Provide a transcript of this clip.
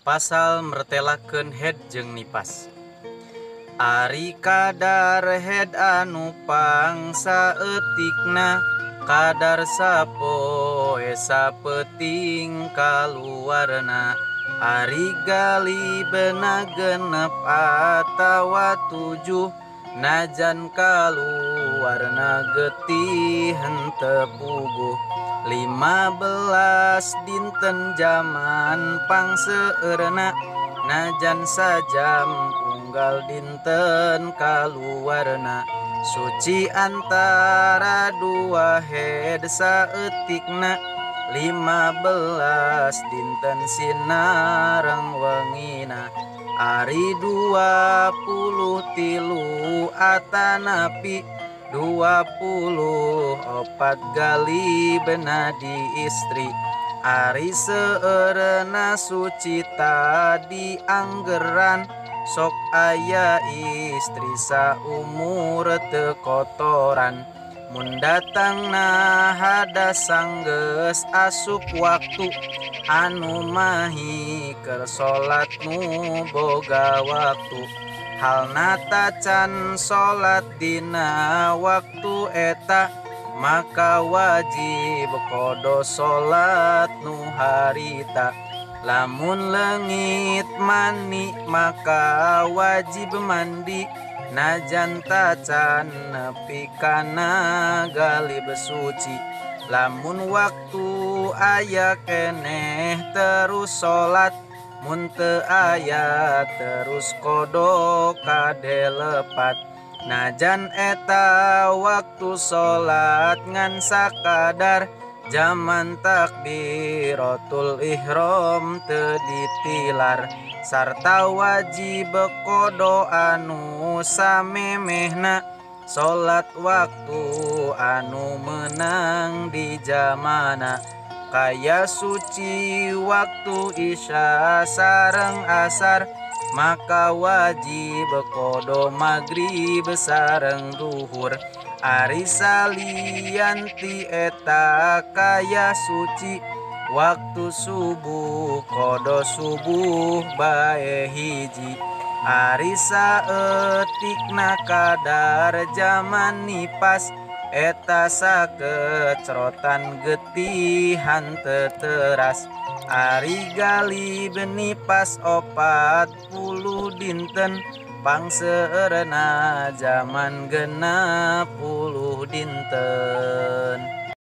Pasal mertelakeun head jeung nipas. Ari kadar head anu pangsaeutikna kadar sapoe sapeting kaluarna. Ari galibna genep atawa 7 najan kaluarna getih henteu puguh. 15 dinten jaman pangseueurna najan sajam unggal dinten kaluarna. Suci antara dua head saeutikna 15 dinten sinareng wengina. Ari 23 atanapi 24 galibna di istri. Ari seueurna suci tadi anggeran sok aya istri saumur teu kotoran. Mun datangna hadas sanggeus asup waktu anu mahi keur salat nu boga waktu. Halna tacan salat dina waktu eta maka wajib kodo salat nu harita. Lamun leungit mani maka wajib mandi najan tacan nepi kana galib suci. Lamun waktu aya keneh terus salat, mun teu aya terus kodo kadelepat. Najan eta waktu salat ngan sakadar jaman takbiratul ihram teu ditilar. Sarta wajib kodo anu samemehna salat waktu anu meunang di zamana. Kaya suci waktu isya sareng asar maka wajib kodo magrib sareng duhur. Ari salianti eta kaya suci waktu subuh kodo subuh bae hiji. Ari saeutikna kadar jaman nipas eta sakecrotan getihan teu teras. Ari galib nipas 40 dinten pangseueurna jaman 60 dinten.